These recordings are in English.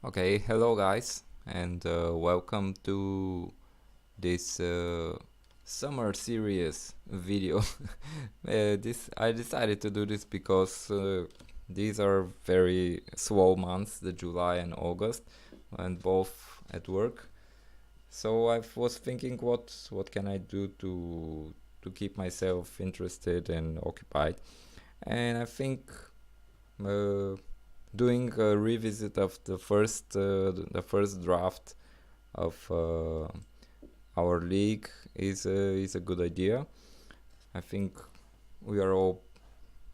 Okay, hello guys, and welcome to this summer series video. This I decided to do this because these are very slow months, the July and August, and both at work. So I was thinking, what can I do to keep myself interested and occupied, and I think. Uh, Doing a revisit of the first draft of our league is a good idea. I think we are all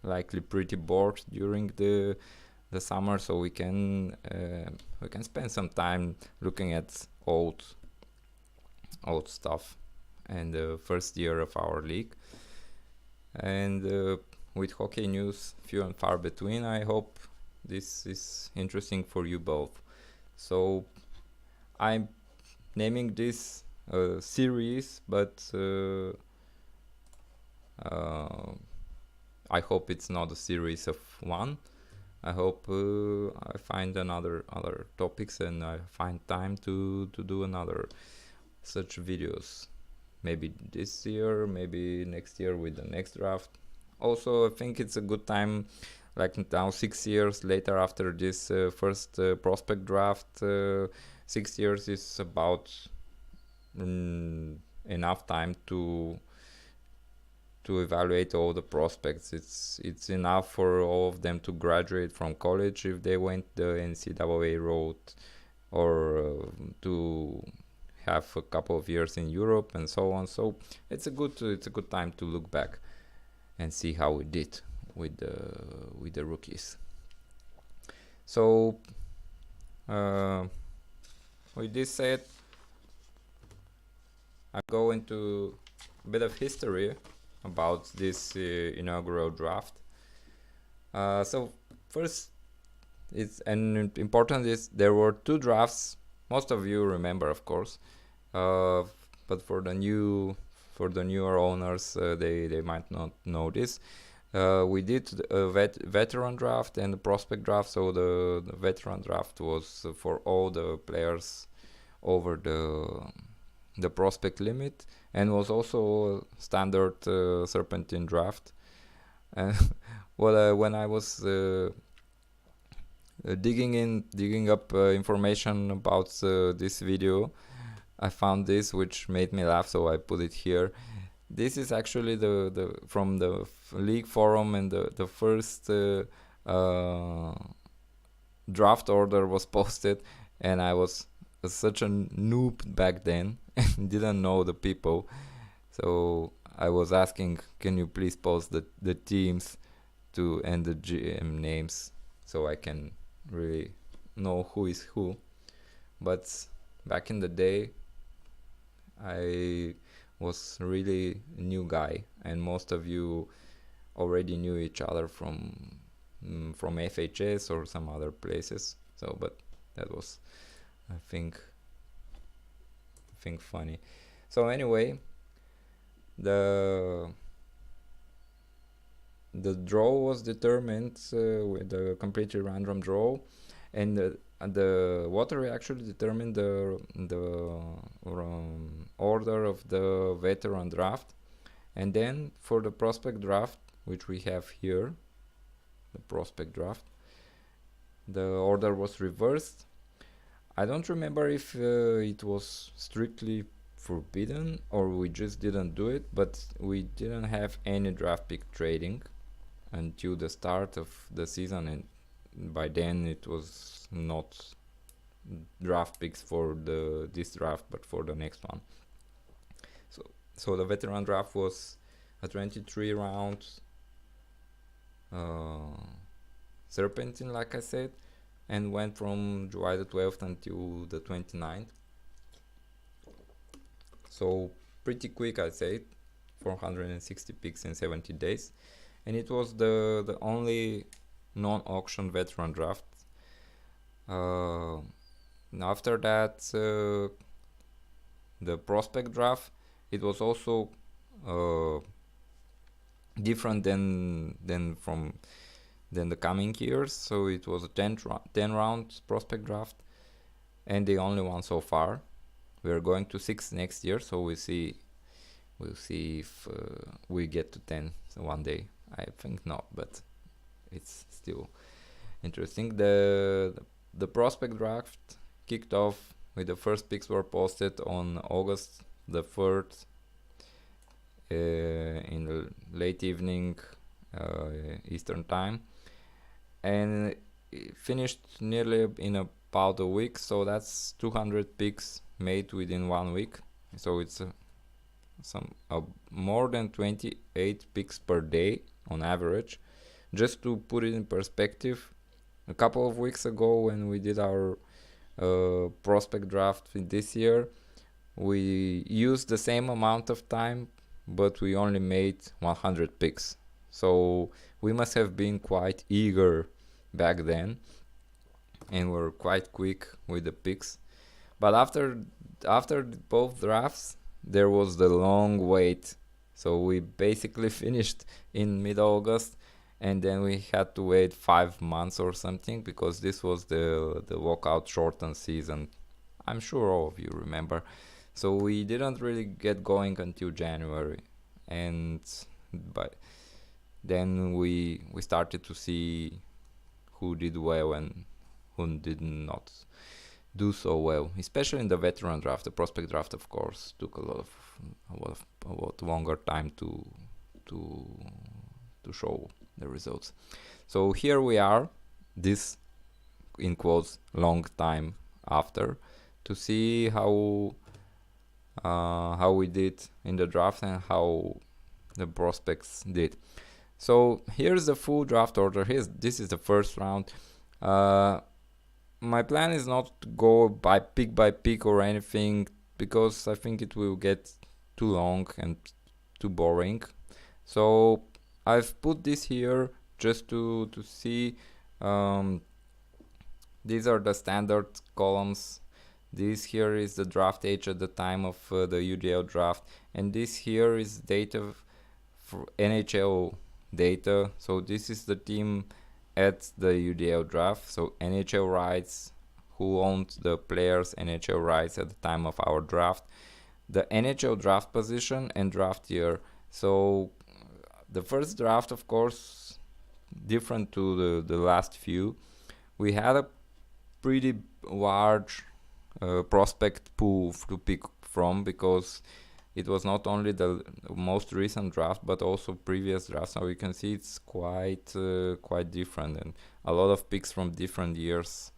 likely pretty bored during the summer, so we can spend some time looking at old stuff and the first year of our league. And with hockey news few and far between, I hope this is interesting for you both. So I'm naming this series, but I hope it's not a series of one. I hope I find other topics and I find time to do another such videos. Maybe this year, maybe next year with the next draft. Also, I think it's a good time, like now 6 years later after this first prospect draft. 6 years is about enough time to evaluate all the prospects. It's enough for all of them to graduate from college if they went the NCAA route, or to have a couple of years in Europe and so on. So it's a good time to look back and see how we did with the rookies. So with this said, I go into a bit of history about this inaugural draft. So first, it's and important is there were two drafts. Most of you remember, of course, but for the newer owners, they might not know this. We did a veteran draft and a prospect draft. So the veteran draft was for all the players over the prospect limit, and was also a standard serpentine draft. And when I was digging up information about this video, I found this, which made me laugh, so I put it here. This is actually the from the league forum, and the first draft order was posted, and I was such a noob back then and didn't know the people. So I was asking, can you please post the teams to and the GM names so I can really know who is who. But back in the day, I was really a new guy, and most of you already knew each other from FHS or some other places. So, but that was, I think funny. So anyway, the draw was determined with a completely random draw, and the lottery actually determined the order of the veteran draft. And then for the prospect draft, which we have here, the prospect draft, the order was reversed. I don't remember if it was strictly forbidden or we just didn't do it, but we didn't have any draft pick trading until the start of the season, and by then it was not draft picks for this draft but for the next one. So the veteran draft was a 23 round serpentine, like I said, and went from July the 12th until the 29th. So pretty quick, I'd say, 460 picks in 70 days. And it was the only non-auction veteran draft. After that, the prospect draft, it was also different than the coming years. So it was a 10 round prospect draft. and the only one so far. We're going to 6 next year, so we'll see if we get to 10 one day. I think not, but it's still interesting. The prospect draft kicked off with the first picks were posted on August the 3rd in the late evening Eastern time, and it finished nearly in about a week, so that's 200 picks made within 1 week. So it's more than 28 picks per day on average. Just to put it in perspective, a couple of weeks ago when we did our prospect draft this year, we used the same amount of time, but we only made 100 picks. So we must have been quite eager back then, and were quite quick with the picks. But after both drafts, there was the long wait. So we basically finished in mid-August, and then we had to wait 5 months or something, because this was the walkout shortened season. I'm sure all of you remember. So we didn't really get going until January, and but then we started to see who did well and who did not do so well, especially in the veteran draft. The prospect draft, of course, took a lot longer time to show the results. So here we are, this in quotes long time after, to see how we did in the draft and how the prospects did. So here's the full draft order. This is the first round. My plan is not to go by pick or anything, because I think it will get too long and too boring. So I've put this here just to see. These are the standard columns. This here is the draft age at the time of the UDL draft, and this here is data for NHL data. So this is the team at the UDL draft. So NHL rights, who owned the players' NHL rights at the time of our draft, the NHL draft position and draft year. So the first draft, of course, different to the last few. We had a pretty large prospect pool to pick from, because it was not only the most recent draft but also previous drafts. Now you can see it's quite different, and a lot of picks from different years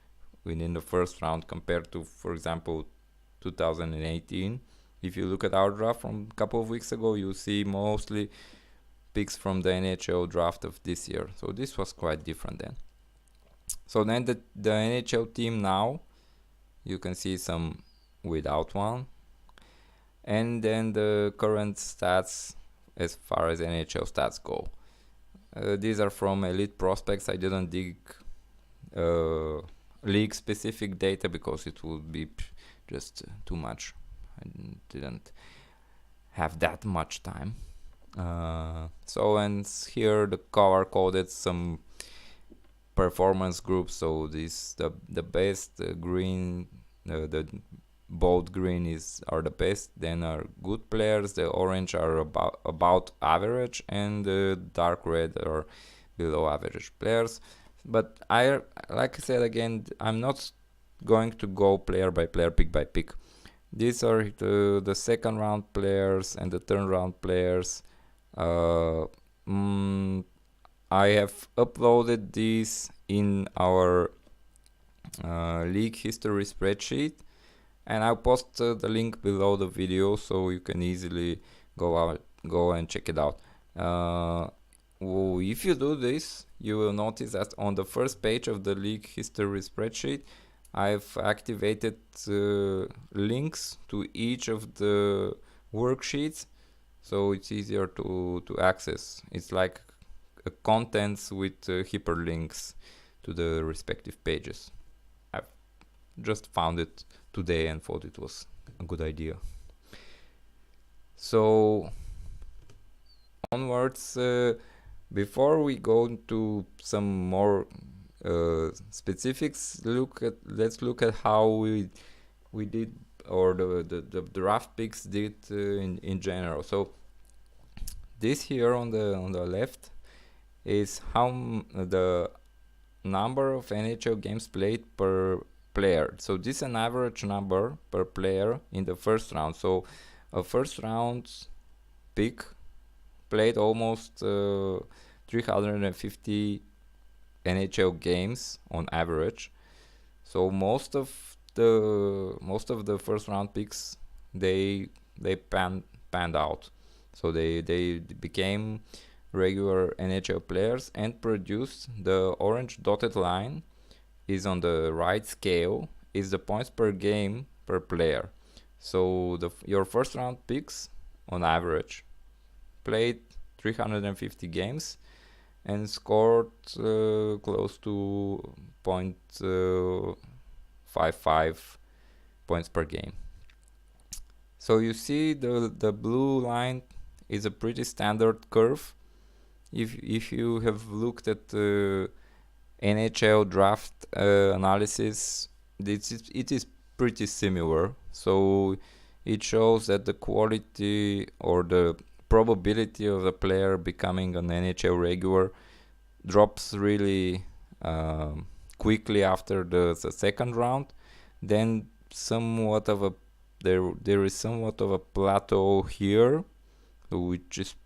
within the first round compared to, for example, 2018. If you look at our draft from a couple of weeks ago, you see mostly picks from the NHL draft of this year. So this was quite different then. So then the NHL team now, you can see some without one, and then the current stats as far as NHL stats go. These are from Elite Prospects. I didn't dig league specific data because it would be just too much. I didn't have that much time. So, and here the color coded some performance groups. So this the best green, the bold green are the best, then are good players, the orange are about average, and the dark red are below average players. But like I said again, I'm not going to go player by player, pick by pick. These are the second round players and the third round players. I have uploaded these in our league history spreadsheet, and I'll post the link below the video so you can easily go and check it out. If you do this, you will notice that on the first page of the league history spreadsheet, I've activated links to each of the worksheets, so it's easier to access. It's like contents with hyperlinks to the respective pages. I've just found it today and thought it was a good idea. So onwards, before we go into some more specifics, let's look at how we did, or the draft picks did in general. So this here on the left is the number of NHL games played per player. So this is an average number per player in the first round. So a first round pick played almost 350 NHL games on average. So most of the first round picks, they panned out. So they became regular NHL players and produced. The orange dotted line is on the right scale, is the points per game per player. So your first round picks on average played 350 games and scored close to 0.55 points per game. So you see the blue line is a pretty standard curve. If you have looked at NHL draft analysis, it is pretty similar. So it shows that the quality or the probability of the player becoming an NHL regular drops really quickly after the second round. Then there is somewhat of a plateau here, which is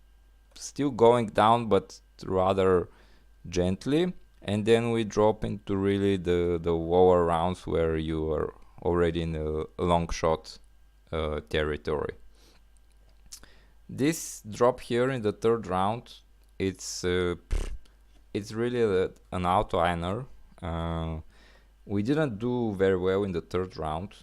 still going down, but rather gently. And then we drop into really the lower rounds where you are already in a long shot territory. This drop here in the third round, it's really an outlier. We didn't do very well in the third round,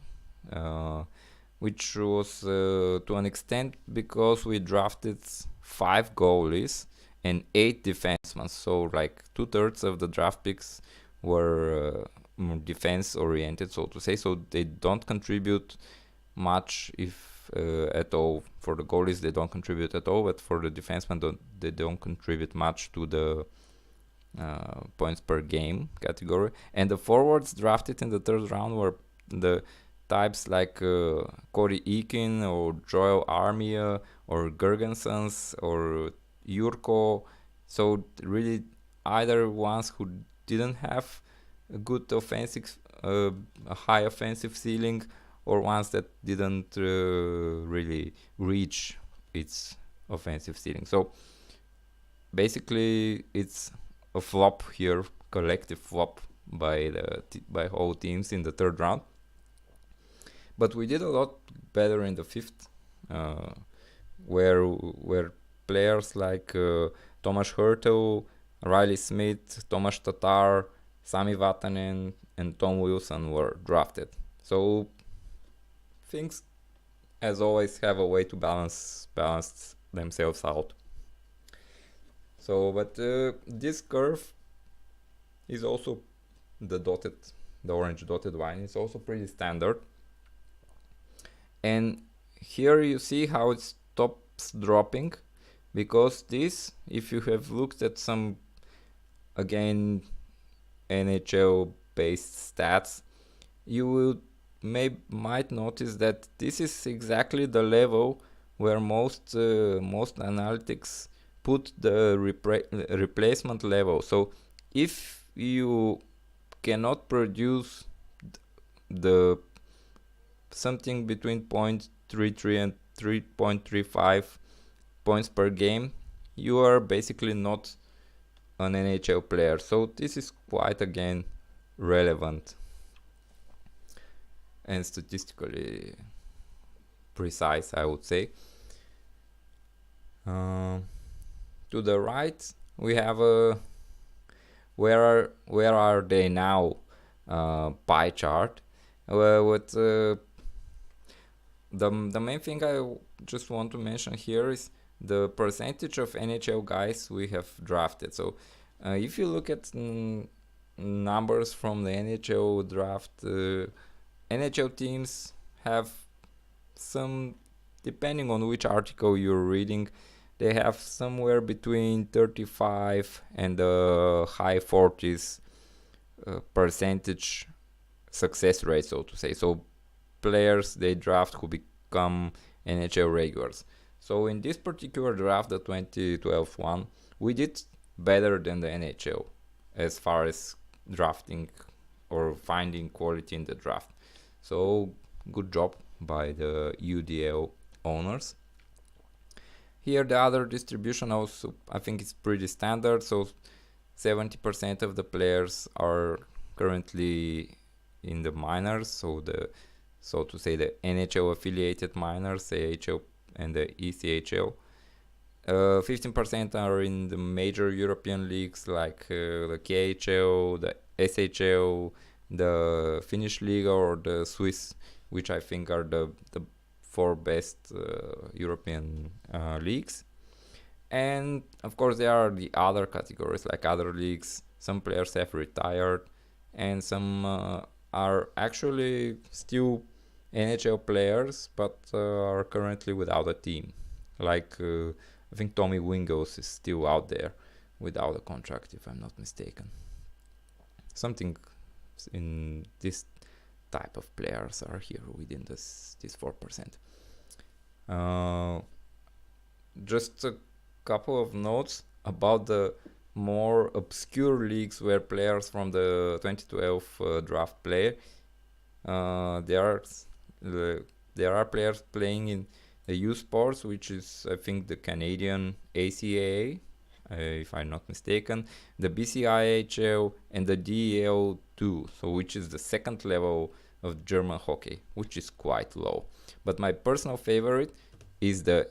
which was to an extent because we drafted 5 goalies and 8 defensemen. So like 2/3 of the draft picks were defense oriented, so to say. So they don't contribute much, if at all. For the goalies, they don't contribute at all, but for the defensemen, they don't contribute much to the points per game category. And the forwards drafted in the third round were the types like Corey Eakin or Joel Armia or Gergensons or Jurko. So really either ones who didn't have a good offensive, a high offensive ceiling, or ones that didn't really reach its offensive ceiling. So basically it's a flop here, collective flop by whole teams in the third round. But we did a lot better in the fifth, where players like Tomas Hertel, Riley Smith, Tomas Tatar, Sami Vatanen, and Tom Wilson were drafted. So things, as always, have a way to balance themselves out. So, but this curve is also the orange dotted line is also pretty standard. And here you see how it stops dropping, because this, if you have looked at some, again, NHL based stats, you might notice that this is exactly the level where most analytics put the replacement level. So if you cannot produce the something between 0.33 and 3.35 points per game, you are basically not an NHL player. So this is quite, again, relevant and statistically precise, I would say. To the right, we have a where are they now pie chart. With the main thing I just want to mention here is the percentage of NHL guys we have drafted. So if you look at numbers from the NHL draft, NHL teams have some, depending on which article you're reading, they have somewhere between 35 and high 40s percentage success rate, so to say. So players they draft who become NHL regulars. So in this particular draft, the 2012 one, we did better than the NHL as far as drafting or finding quality in the draft. So good job by the UDL owners. Here the other distribution also I think is pretty standard. So 70% of the players are currently in the minors, so to say the NHL affiliated minors, AHL and the ECHL. 15% are in the major European leagues like the KHL, the SHL, the Finnish Liga, or the Swiss, which I think are the four best European leagues. And of course, there are the other categories like other leagues. Some players have retired, and some are actually still NHL players but are currently without a team. Like I think Tommy Wingos is still out there without a contract, if I'm not mistaken. Something in this type of players are here within this 4%. Just a couple of notes about the more obscure leagues where players from the 2012 draft play. There are players playing in the U Sports, which is I think the Canadian ACAA, if I'm not mistaken, the BCIHL, and the DEL2, so which is the second level of German hockey, which is quite low. But my personal favorite is the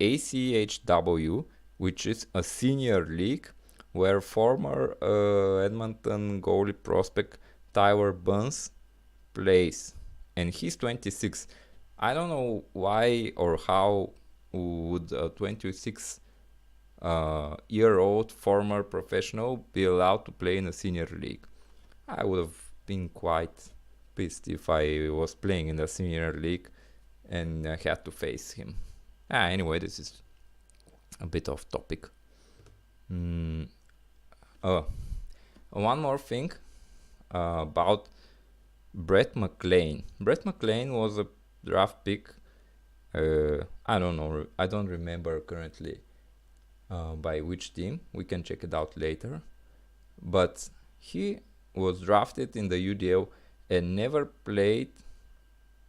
ACHW, which is a senior league where former Edmonton goalie prospect Tyler Bunce plays, and he's 26. I don't know why or how would a 26 year old former professional be allowed to play in a senior league. I would have been quite pissed if I was playing in the senior league and I had to face him. Anyway, this is a bit off topic. One more thing about Brett McLean. Brett McLean was a draft pick. I don't know. I don't remember currently by which team. We can check it out later. But he was drafted in the UDL and never played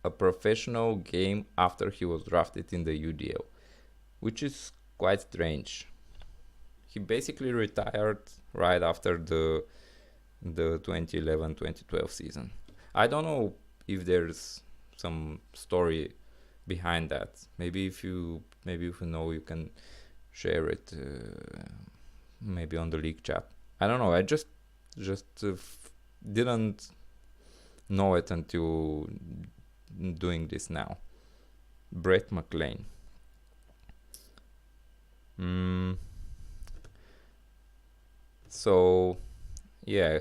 a professional game after he was drafted in the UDL, which is quite strange. He basically retired right after the 2011-2012 season. I don't know if there's some story behind that. Maybe if you know, you can share it maybe on the league chat. I don't know. I just didn't know it until doing this now. Brett McLean. So yeah,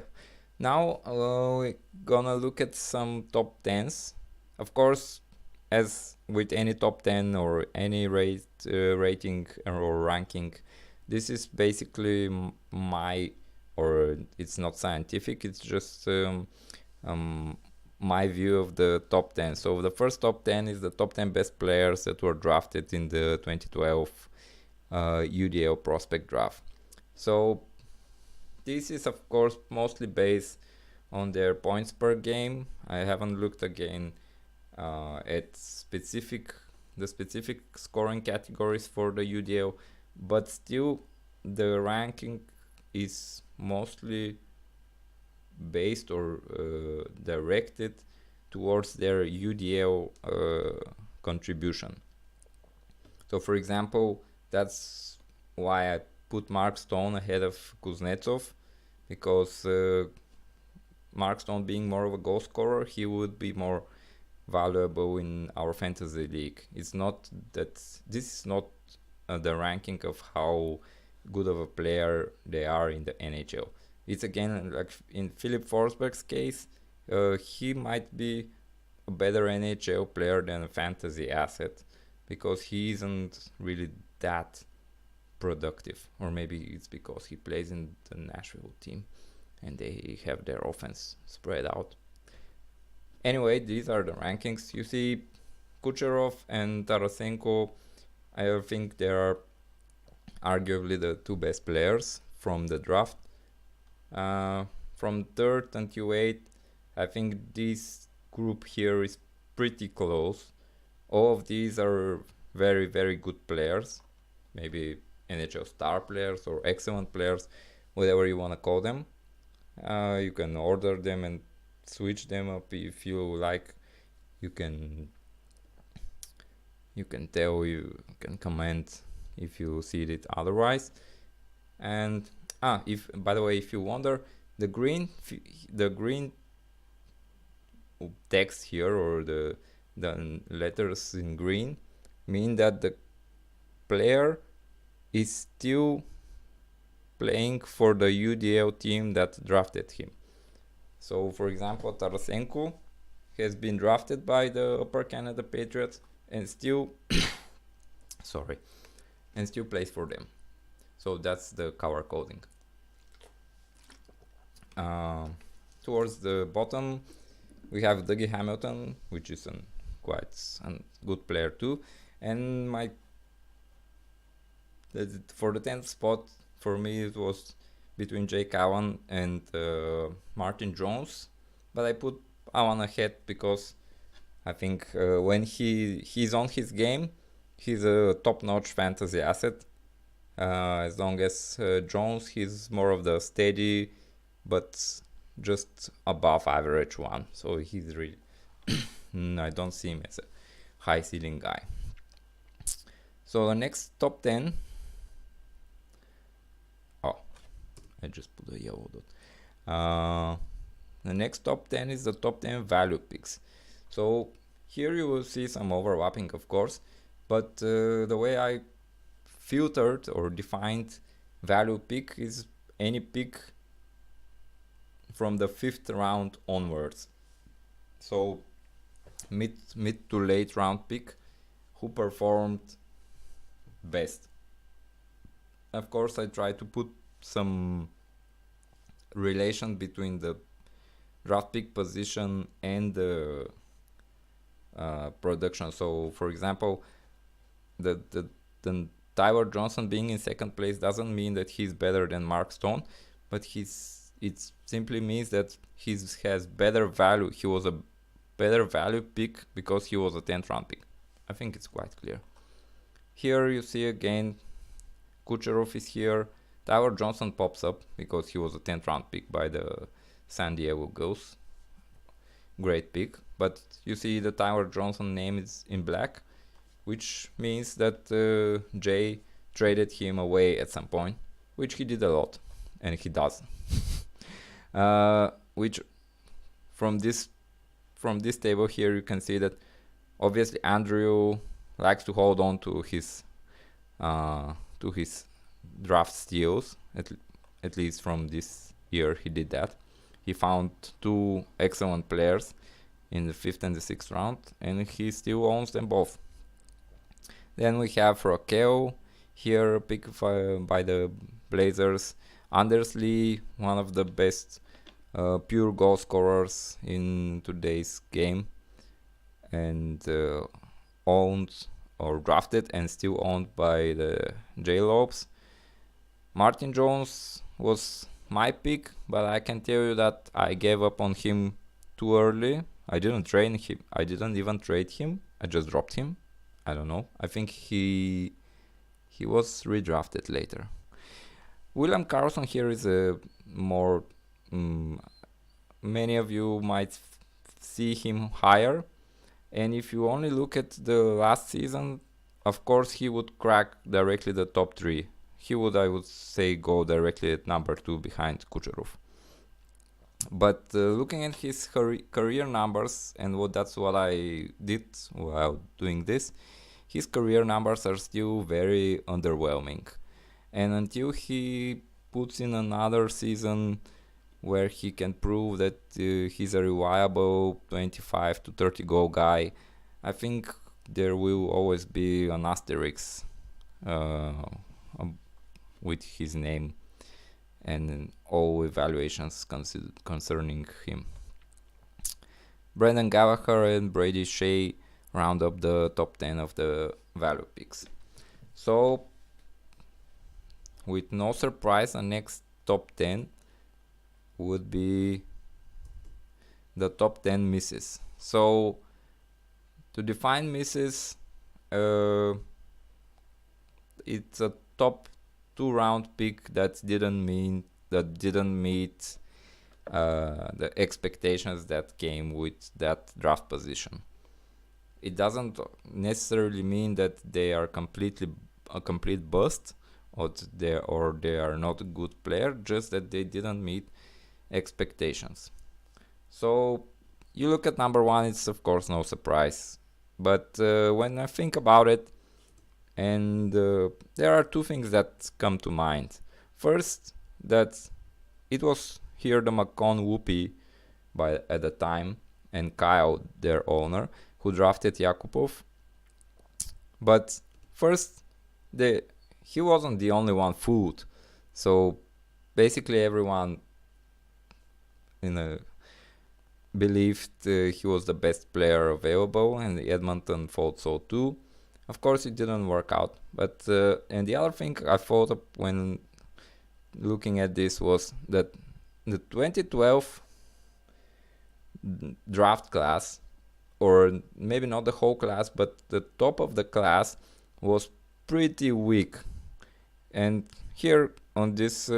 now we're gonna look at some top 10s. Of course, as with any top 10 or any rating or ranking, this is basically my, or it's not scientific, it's just my view of the top 10. So the first top 10 is the top 10 best players that were drafted in the 2012 UDL Prospect Draft. So this is of course mostly based on their points per game. I haven't looked again at the specific scoring categories for the UDL, but still the ranking is mostly based or directed towards their UDL contribution. So for example, that's why I put Mark Stone ahead of Kuznetsov, because Mark Stone being more of a goal scorer, he would be more valuable in our fantasy league. It's not that this is not the ranking of how good of a player they are in the NHL. It's again like in Philip Forsberg's case, he might be a better NHL player than a fantasy asset because he isn't really that productive, or maybe it's because he plays in the Nashville team and they have their offense spread out. Anyway, these are the rankings. You see Kucherov and Tarasenko, I think they are arguably the two best players from the draft. From third until eighth, I think this group here is pretty close. All of these are very, very good players. Maybe NHL star players or excellent players, whatever you want to call them. You can order them and switch them up if you like. You can tell, you can comment if you see it otherwise. And if by the way, if you wonder, the green text here, or the letters in green, mean that the player is still playing for the UDL team that drafted him. So for example, Tarasenko has been drafted by the Upper Canada Patriots and still plays for them. So that's the color coding. Towards the bottom, we have Dougie Hamilton, which is quite a good player too. And for the 10th spot, for me it was between Jake Allen and Martin Jones, but I put Allen ahead because I think when he's on his game, he's a top-notch fantasy asset. As long as Jones, he's more of the steady but just above average one. So he's really I don't see him as a high ceiling guy. So the next top 10. Oh, I just put a yellow dot. The next top 10 is the top 10 value picks. So here you will see some overlapping, of course, but the way I filtered or defined value pick is any pick from the 5th round onwards. So mid to late round pick who performed best. Of course, I try to put some relation between the draft pick position and the production. So for example, the Tyler Johnson being in second place doesn't mean that he's better than Mark Stone, but it simply means that he has better value. He was a better value pick because he was a 10th round pick. I think it's quite clear. Here you see again, Kucherov is here. Tyler Johnson pops up because he was a 10th round pick by the San Diego Ghosts. Great pick. But you see the Tyler Johnson name is in black, which means that Jay traded him away at some point, which he did a lot, and he does. Which from this table here you can see that obviously Andrew likes to hold on to his draft steals. At least from this year he did that. He found two excellent players in the 5th and the 6th round, and he still owns them both. Then we have Raquel here, pick by the Blazers. Anders Lee, one of the best pure goal scorers in today's game, and owned or drafted and still owned by the J-Lopes. Martin Jones was my pick, but I can tell you that I gave up on him too early. I didn't trade him. I didn't even trade him. I just dropped him. I don't know. I think he was redrafted later. William Carlson here is a more many of you might see him higher, and if you only look at the last season, of course he would crack directly the top 3. He would, I would say, go directly at number 2 behind Kucherov. But looking at his career numbers, and that's what I did while doing this, his career numbers are still very underwhelming. And until he puts in another season where he can prove that he's a reliable 25 to 30 goal guy, I think there will always be an asterisk with his name. and all evaluations concerning him. Brendan Gallagher and Brady Shea round up the top 10 of the value picks. So, with no surprise, the next top 10 would be the top 10 misses. So, to define misses, it's a top 2 round pick that didn't meet the expectations that came with that draft position. It doesn't necessarily mean that they are a complete bust, or they are not a good player, just that they didn't meet expectations. So you look at number 1, it's of course no surprise. But when I think about it, and there are 2 things that come to mind. First, that it was here the Macon Whoopi at the time, and Kyle, their owner, who drafted Yakupov. But first, he wasn't the only one fooled. So basically everyone believed he was the best player available, and Edmonton thought so too. Of course, it didn't work out. But and the other thing I thought of when looking at this was that the 2012 draft class, or maybe not the whole class, but the top of the class was pretty weak. And here on this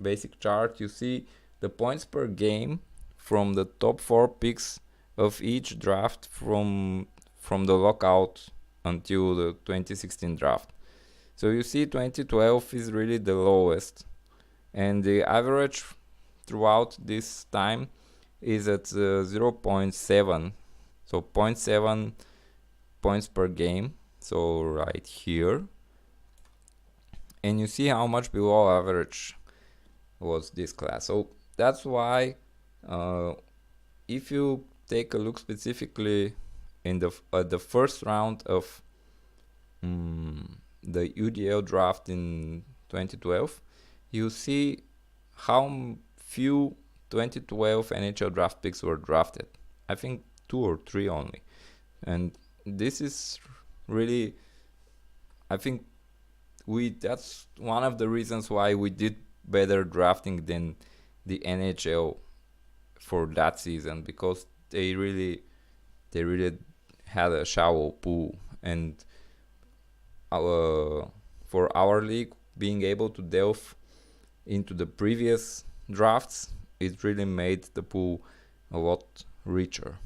basic chart, you see the points per game from the top 4 picks of each draft from the lockout until the 2016 draft. So you see 2012 is really the lowest, and the average throughout this time is at 0.7, so 0.7 points per game, so right here. And you see how much below average was this class. So that's why if you take a look specifically in the first round of the UDL draft in 2012, you see how few 2012 NHL draft picks were drafted. I think 2 or 3 only. And this is really, I think that's one of the reasons why we did better drafting than the NHL for that season, because they really had a shallow pool. And for our league, being able to delve into the previous drafts, it really made the pool a lot richer.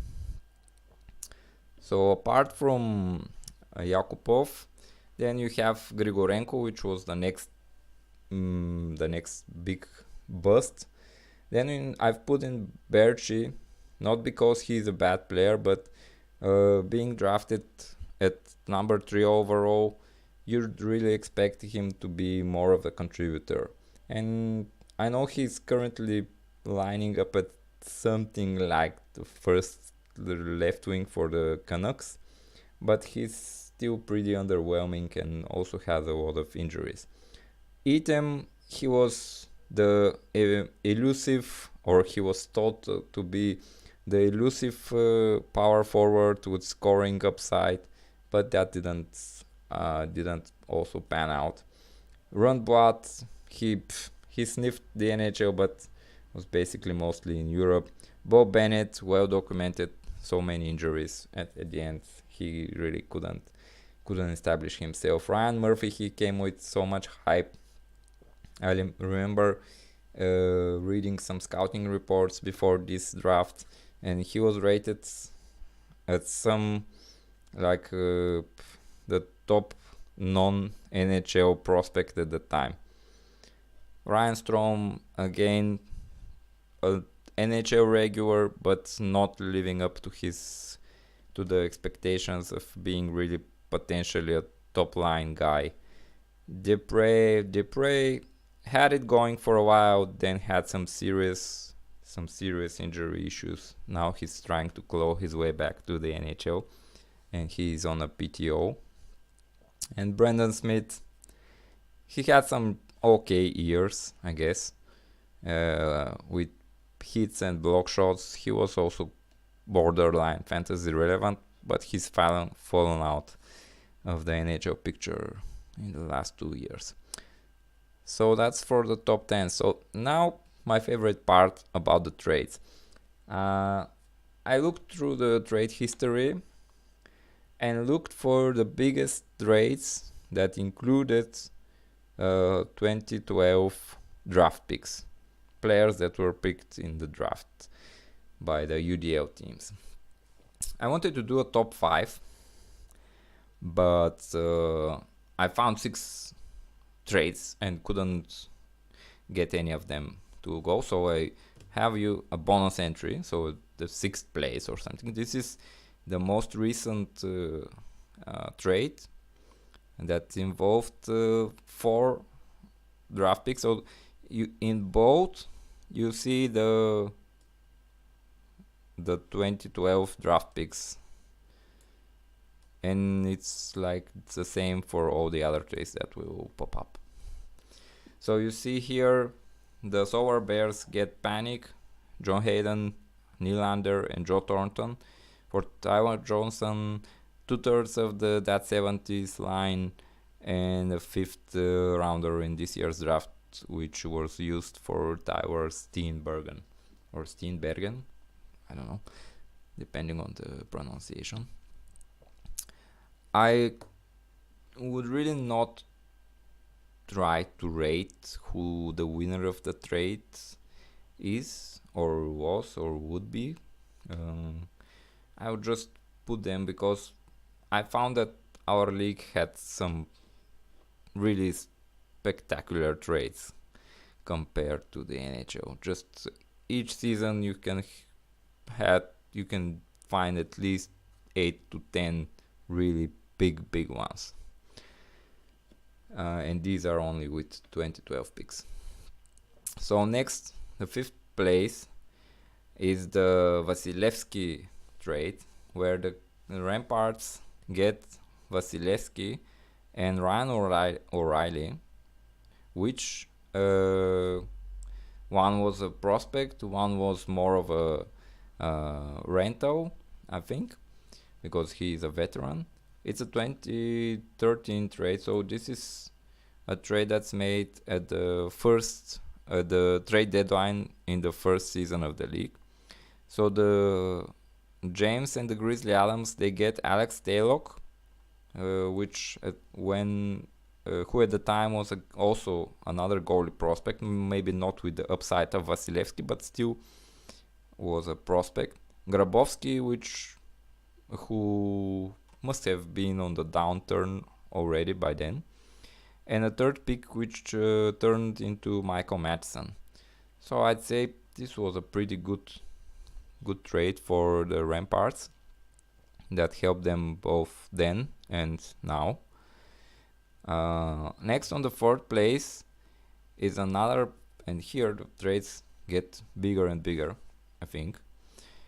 So apart from Yakupov, then you have Grigorenko, which was the next big bust. Then I've put in Berchi, not because he's a bad player, but being drafted at number 3 overall, you'd really expect him to be more of a contributor. And I know he's currently lining up at something like the first left wing for the Canucks, but he's still pretty underwhelming and also has a lot of injuries. Item, he was the elusive, or he was thought to be the elusive power forward with scoring upside, but that didn't also pan out. Rundblad, he sniffed the NHL, but was basically mostly in Europe. Bob Bennett, well documented, so many injuries at the end, he really couldn't establish himself. Ryan Murphy, he came with so much hype. I remember reading some scouting reports before this draft, and he was rated at some like the top non-NHL prospect at the time. Ryan Strome, again, an NHL regular, but not living up to the expectations of being really potentially a top line guy. Depre had it going for a while, then had some serious injury issues. Now he's trying to claw his way back to the NHL, and he's on a PTO. And Brendan Smith, he had some okay years, I guess, with hits and block shots. He was also borderline fantasy relevant, but he's fallen out of the NHL picture in the last 2 years. So that's for the top 10. So now my favorite part about the trades. I looked through the trade history and looked for the biggest trades that included 2012 draft picks, players that were picked in the draft by the UDL teams. I wanted to do a top 5, but I found 6 trades and couldn't get any of them to go, so I have you a bonus entry, so the 6th place or something. This is the most recent trade that involved 4 draft picks. So in both you see the 2012 draft picks, and it's the same for all the other trades that will pop up. So you see here the Solar Bears get Panic, John Hayden, Nylander, and Joe Thornton. For Tyler Johnson, 2/3 of the That 70s line, and a 5th rounder in this year's draft, which was used for Tyler Steenbergen, or Steenbergen, I don't know, depending on the pronunciation. I would really not try to rate who the winner of the trade is, or was, or would be. I would just put them because I found that our league had some really spectacular trades compared to the NHL. Just each season you can find at least 8 to 10 really big ones. And these are only with 2012 picks. So next, the 5th place is the Vasilevsky trade, where the Ramparts get Vasilevsky and Ryan O'Reilly, which one was a prospect, one was more of a rental, I think, because he is a veteran. It's a 2013 trade, so this is a trade that's made at the trade deadline in the first season of the league. So the James and the Grizzly Adams, they get Alex Taylock, who at the time was also another goalie prospect, maybe not with the upside of Vasilevsky, but still was a prospect. Grabowski, who must have been on the downturn already by then, and a 3rd pick which turned into Michael Madsen. So I'd say this was a pretty good trade for the Ramparts that helped them both then and now. Next on the 4th place is another, and here the trades get bigger and bigger, I think.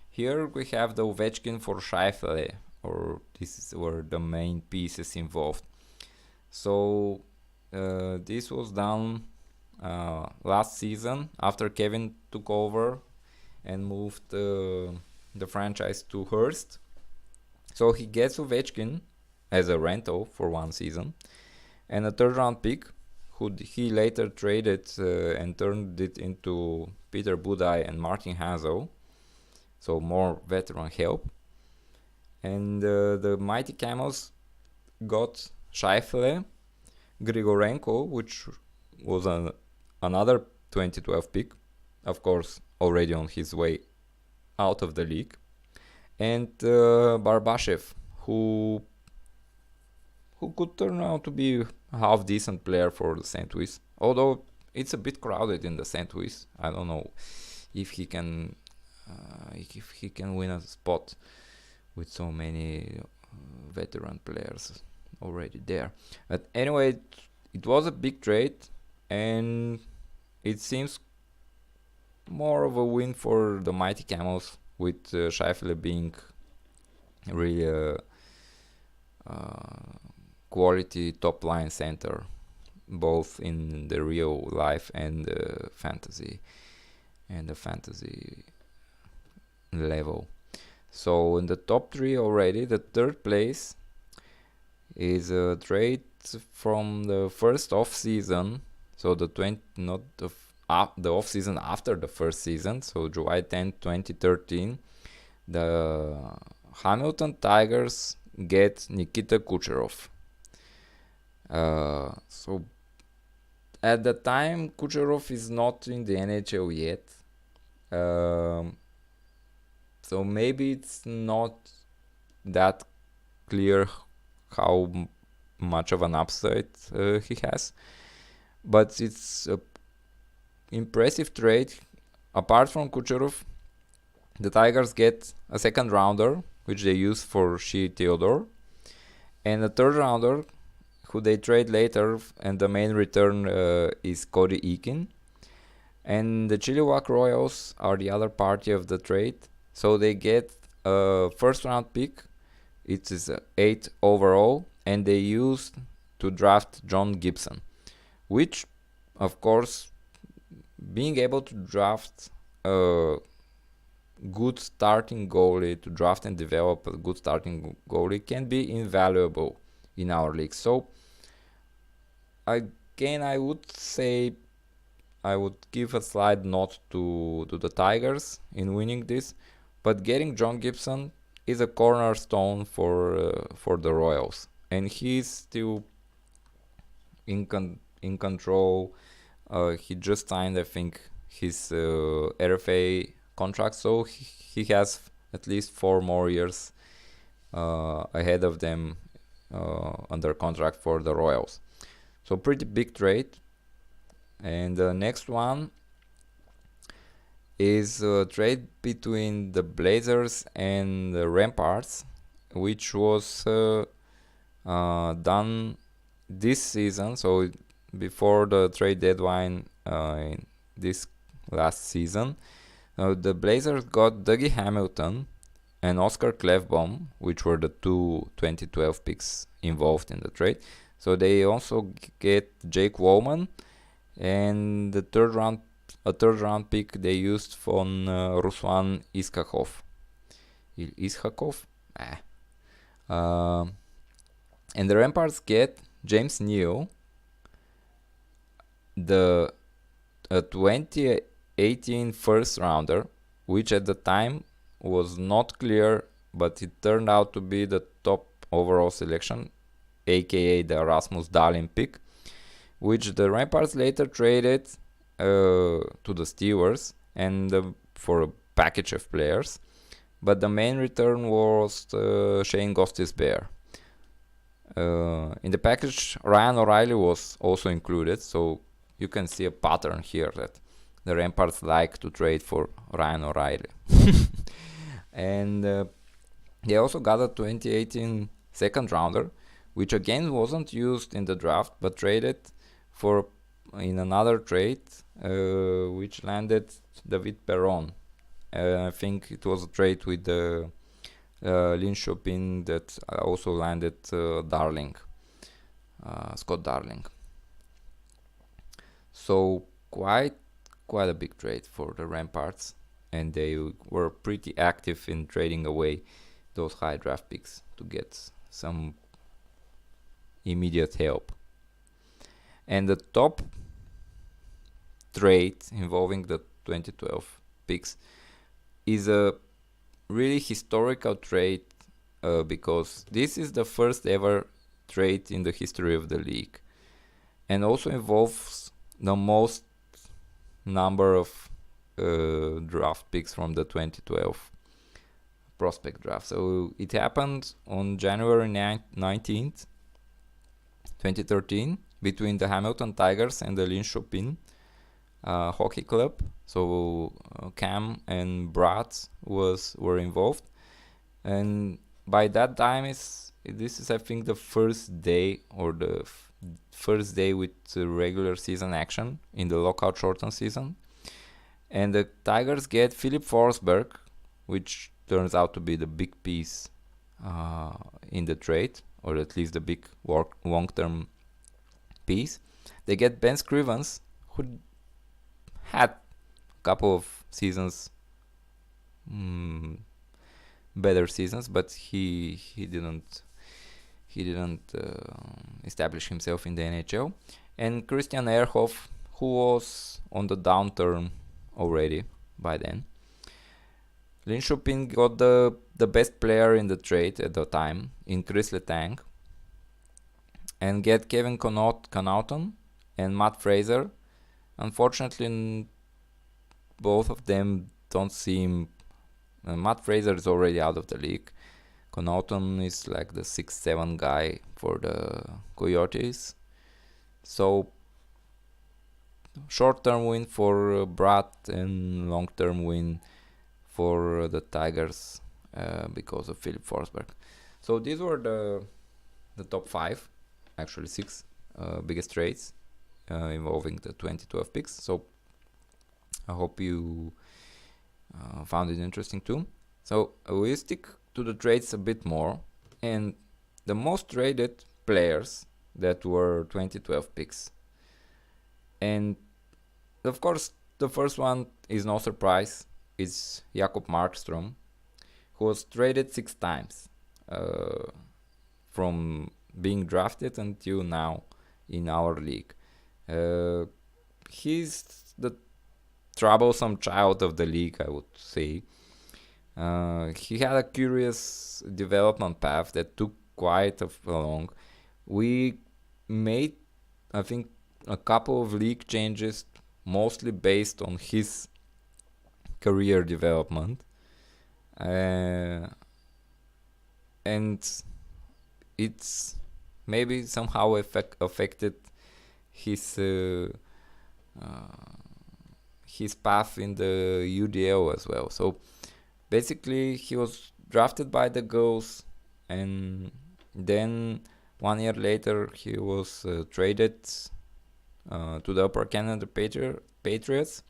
Here we have the Ovechkin for Scheifele, or this were the main pieces involved. So this was done last season after Kevin took over and moved the franchise to Hearst. So he gets Ovechkin as a rental for 1 season, and a 3rd round pick, who he later traded and turned it into Peter Budaj and Martin Hazel, so more veteran help. And the Mighty Camels got Scheifele, Grigorenko, which was another 2012 pick, of course already on his way out of the league, and Barbashev, who could turn out to be a half decent player for the St. Louis, although it's a bit crowded in the St. Louis. I don't know if he can win a spot with so many veteran players already there. But anyway, it was a big trade, and it seems more of a win for the Mighty Camels, with Scheifele being really a quality top line center, both in the real life and fantasy. and the fantasy level. So in the top 3 already, the third place is a trade from the first off season. So the the off season after the first season. So July 10th, 2013, the Hamilton Tigers get Nikita Kucherov. So at the time, Kucherov is not in the NHL yet. So maybe it's not that clear how much of an upside he has, but it's an impressive trade. Apart from Kucherov, the Tigers get a second rounder, which they use for Shea Theodore, and a third rounder, who they trade later, and the main return is Cody Eakin. And the Chilliwack Royals are the other party of the trade, so they get a first round pick. It is 8 overall, and they used to draft John Gibson, which, of course, being able to draft a good starting goalie, to draft and develop a good starting goalie, can be invaluable in our league. So again, I would say I would give a slight nod to the Tigers in winning this, but getting John Gibson is a cornerstone for the Royals, and he's still in control. He just signed, I think, his RFA contract, so he has at least 4 more years ahead of them under contract for the Royals. So pretty big trade. And the next one is a trade between the Blazers and the Ramparts, which was done this season, so before the trade deadline in this last season. The Blazers got Dougie Hamilton and Oscar Clefbaum, which were the 2 2012 picks involved in the trade. So they also get Jake Wollman, and a third round pick they used from Ruslan Iskakov. And the Ramparts get James Neal, the 2018 first rounder, which at the time was not clear, but it turned out to be the top overall selection, aka the Rasmus Dahlin pick, which the Ramparts later traded to the Steelers and for a package of players. But the main return was Shane Gostisbehere. In the package, Ryan O'Reilly was also included, so you can see a pattern here that the Ramparts like to trade for Ryan O'Reilly. And they also got a 2018 second rounder, which again wasn't used in the draft, but traded for in another trade, which landed David Perron. I think it was a trade with the Linköping that also landed Darling, Scott Darling. So quite a big trade for the Ramparts, and they were pretty active in trading away those high draft picks to get some immediate help. And the top trade involving the 2012 picks is a really historical trade because this is the first ever trade in the history of the league, and also involves the most number of draft picks from the 2012 prospect draft. So it happened on January 19th, 2013, between the Hamilton Tigers and the Linköping Hockey Club. So Cam and Brad were involved, and by that time this is I think the first day or the first day with regular season action in the lockout shortened season. And the Tigers get Philip Forsberg, which turns out to be the big piece in the trade, or at least the big long-term piece. They get Ben Scrivens, who had a couple of seasons, better seasons, but he didn't establish himself in the NHL. And Christian Ehrhoff, who was on the downturn already by then. Linköping got the best player in the trade at the time in Chris Letang, and get Kevin Connaughton and Matt Fraser. Unfortunately, both of them don't seem... Matt Fraser is already out of the league. Connaughton is like the 6-7 guy for the Coyotes. So, short-term win for Brad and long-term win for the Tigers because of Philip Forsberg. So these were the top 5, actually 6 biggest trades involving the 2012 picks. So I hope you found it interesting too. So we stick to the trades a bit more, and the most traded players that were 2012 picks. And of course, the first one is no surprise. It's Jakob Markstrom, who was traded 6 times from being drafted until now in our league. He's the troublesome child of the league, I would say. He had a curious development path that took quite long. We made, I think, a couple of league changes, mostly based on his career development, and it's maybe somehow affected his path in the UDL as well. So basically, he was drafted by the Gulls, and then 1 year later he was traded to the Upper Canada Patriots.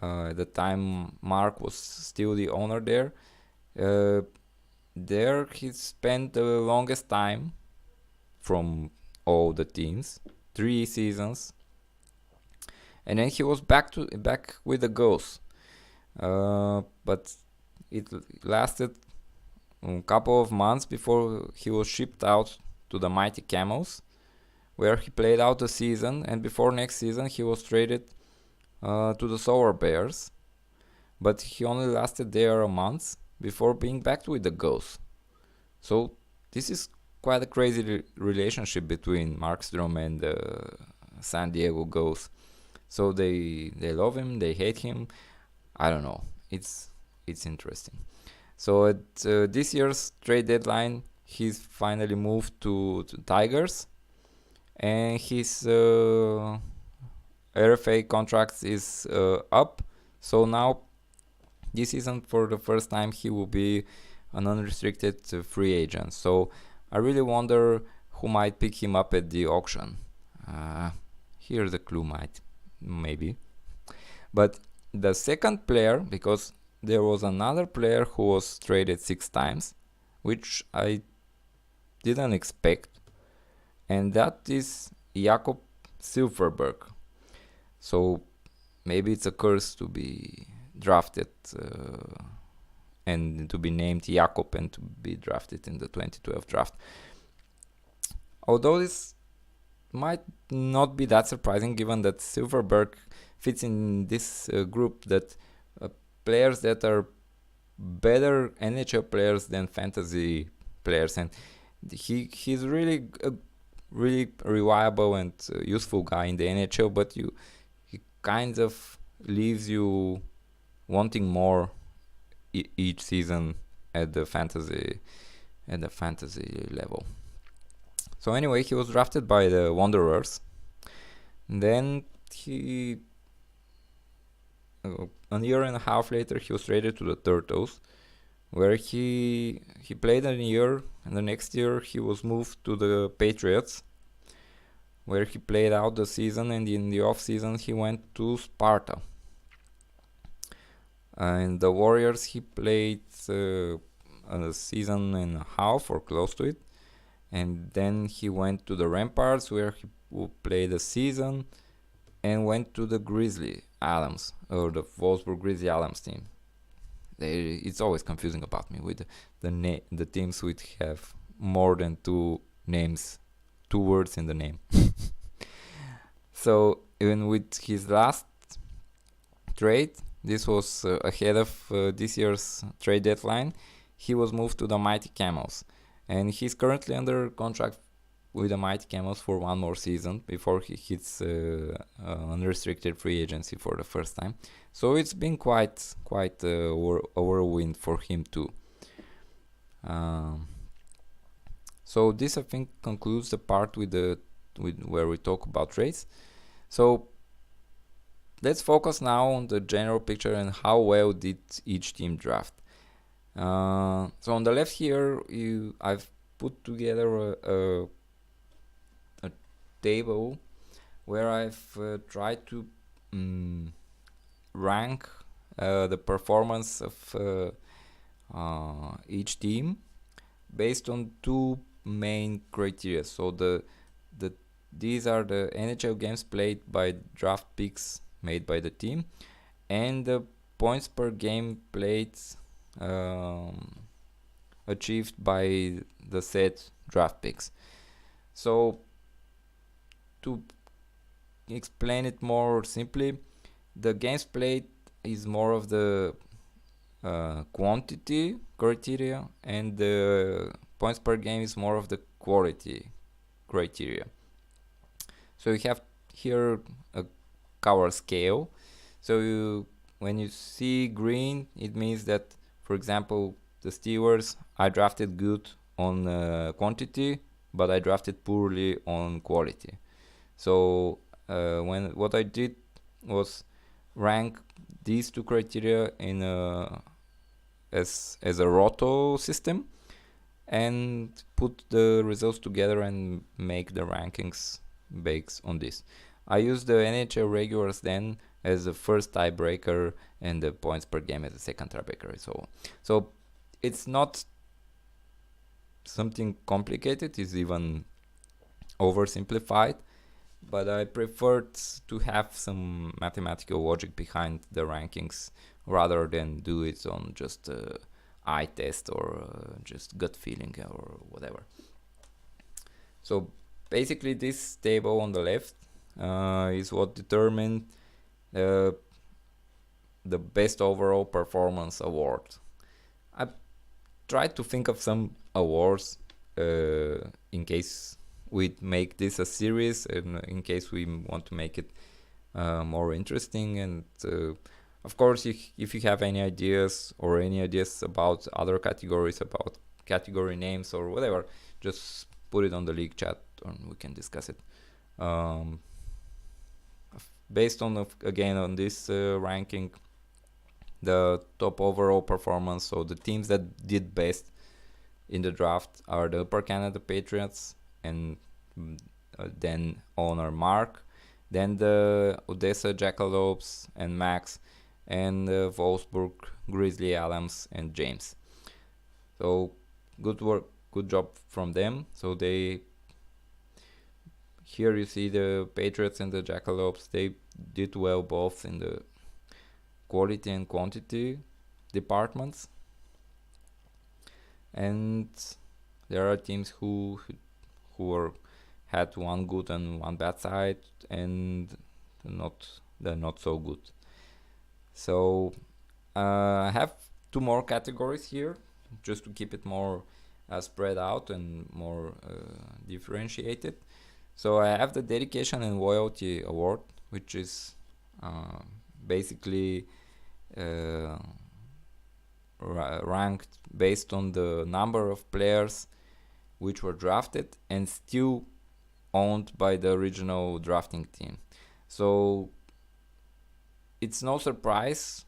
At the time, Mark was still the owner there. There he spent the longest time from all the teams, 3 seasons, and then he was back with the Gulls. But it lasted a couple of months before he was shipped out to the Mighty Camels, where he played out the season, and before next season he was traded to the Sour Bears, but he only lasted there a month before being back with the Gulls. So this is quite a crazy relationship between Markstrom and the San Diego Gulls. So they love him, they hate him. I don't know. It's interesting. So at this year's trade deadline, he's finally moved to Tigers, and his RFA contract is up. So now, this season, for the first time, he will be an unrestricted free agent. So I really wonder who might pick him up at the auction. Here's a clue, maybe. But the second player, because there was another player who was traded 6 times, which I didn't expect, and that is Jakob Silfverberg. So maybe it's a curse to be drafted and to be named Jakob and to be drafted in the 2012 draft. Although this might not be that surprising, given that Silfverberg fits in this group that players that are better NHL players than fantasy players, and he's really a really reliable and useful guy in the NHL, but he kind of leaves you wanting more each season at the fantasy level. So anyway, he was drafted by the Wanderers. Then he a year and a half later he was traded to the Turtles, where he played a year, and the next year he was moved to the Patriots, where he played out the season, and in the off season he went to Sparta. And the Warriors he played a season and a half or close to it, and then he went to the Ramparts, where he played a season, and went to the Grizzlies Alums, or the Wolfsburg Grizzly Alums team. It's always confusing about me with the teams which have more than two names, two words in the name. So even with his last trade, this was ahead of this year's trade deadline, he was moved to the Mighty Camels, and he's currently under contract with the Mighty Camels for one more season before he hits unrestricted free agency for the first time. So it's been quite a whirlwind for him too. So this, I think, concludes the part with where we talk about trades. So let's focus now on the general picture and how well did each team draft. So on the left here, I've put together a table where I've tried to rank the performance of each team based on two main criteria. So these are the NHL games played by draft picks made by the team, and the points per game played achieved by the said draft picks. So to explain it more simply, the games played is more of the quantity criteria, and the points per game is more of the quality criteria. So you have here a color scale. So when you see green, it means that, for example, the Steelers, I drafted good on quantity, but I drafted poorly on quality. So what I did was rank these two criteria in as a roto system, and put the results together and make the rankings based on this. I used the NHL regulars then as the first tiebreaker and the points per game as the second tiebreaker. So it's not something complicated, it's even oversimplified, but I preferred to have some mathematical logic behind the rankings rather than do it on just eye test or just gut feeling or whatever. So basically this table on the left is what determined the best overall performance award. I tried to think of some awards in case we make this a series and in case we want to make it more interesting, and of course if you have any ideas or any ideas about other categories, about category names or whatever, just put it on the league chat and we can discuss it. Based on again on this ranking, the top overall performance, so the teams that did best in the draft are the Upper Canada Patriots, and then owner Mark, then the Odessa Jackalopes and Max, and the Wolfsburg Grizzly Alums and James. So good work, good job from them. So here you see the Patriots and the Jackalopes, they did well both in the quality and quantity departments, and there are teams who had one good and one bad side, and they're not so good. So I have two more categories here just to keep it more spread out and more differentiated. So I have the Dedication and Loyalty Award, which is basically ranked based on the number of players which were drafted and still owned by the original drafting team. So it's no surprise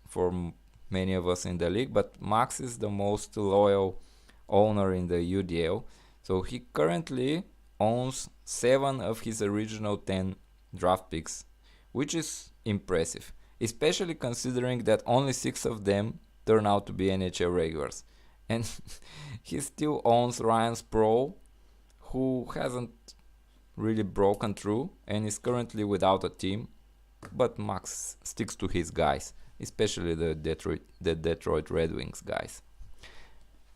for many of us in the league, but Max is the most loyal owner in the UDL. So he currently owns 7 of his original 10 draft picks, which is impressive, especially considering that only 6 of them turn out to be NHL regulars. And he still owns Ryan Sproul, who hasn't really broken through and is currently without a team. but Max sticks to his guys, especially the Detroit Red Wings guys.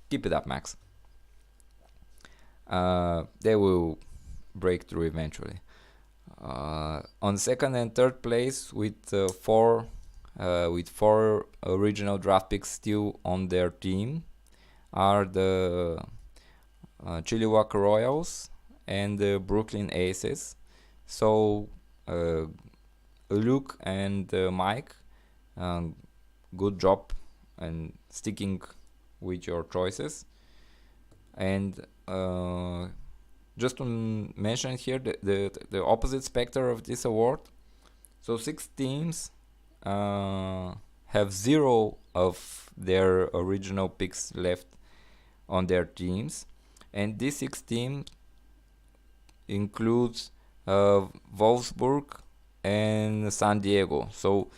Keep it up, Max. They will break through eventually. On second and third place with four original draft picks still on their team are the Chilliwack Royals and the Brooklyn Aces. So Luke and Mike, good job and sticking with your choices. And just to mention here the opposite spectrum of this award. So 6 teams have 0 of their original picks left on their teams, and this 6 team includes Wolfsburg and San Diego. So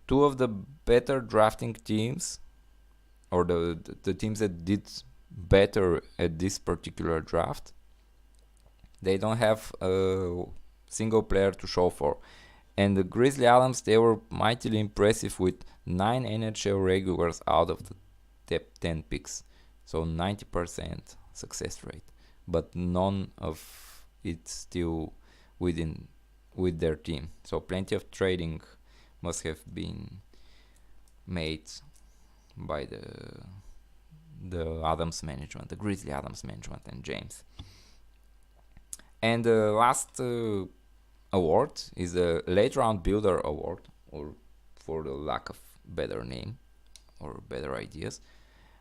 2 of the better drafting teams, or the teams that did better at this particular draft, they don't have a single player to show for. And the Grizzly Adams, they were mightily impressive with 9 NHL regulars out of the top 10 picks. So 90% success rate. But none of it still with their team. So plenty of trading must have been made by the Adams management, the Grizzly Adams management and James. And the last award is the Late Round Builder Award, or for the lack of better name or better ideas.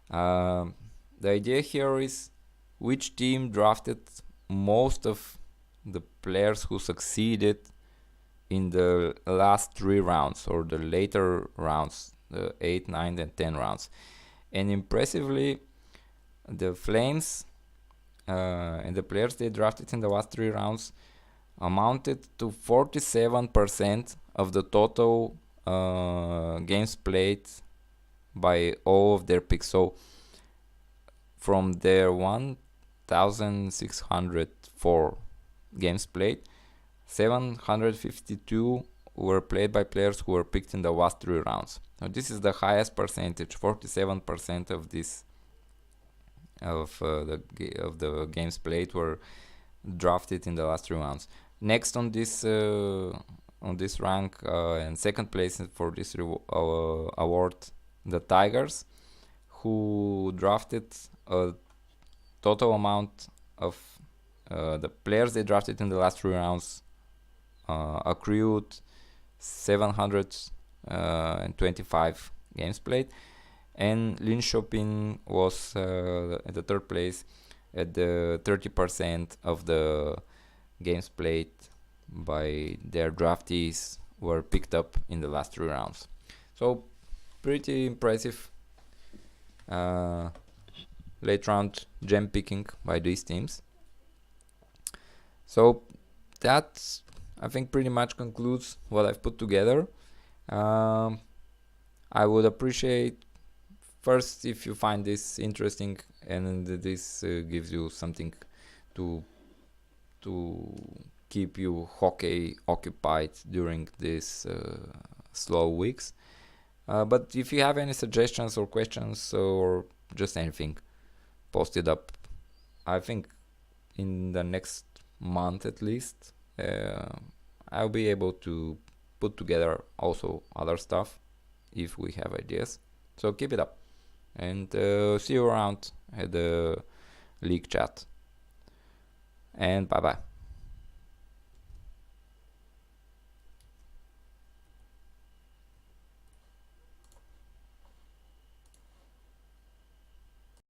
The idea here is which team drafted most of the players who succeeded in the last 3 rounds, or the later rounds, the 8, 9, and 10 rounds. And impressively, the Flames and the players they drafted in the last 3 rounds amounted to 47% of the total games played by all of their picks. So from their 1,604 games played, 752 were played by players who were picked in the last 3 rounds. Now this is the highest percentage. 47% of this of the games played were drafted in the last 3 rounds. Next on this rank and second place for this award, the Tigers, who drafted a total amount of the players they drafted in the last 3 rounds accrued 725 games played, and Linköping was at the third place at the 30% of the games played by their draftees were picked up in the last 3 rounds. So pretty impressive late round gem picking by these teams. So that, I think, pretty much concludes what I've put together. I would appreciate first if you find this interesting and this gives you something to keep you hockey occupied during these slow weeks. But if you have any suggestions or questions or just anything, post it up. I think in the next month at least I'll be able to put together also other stuff if we have ideas. So keep it up, and see you around at the league chat, and bye bye.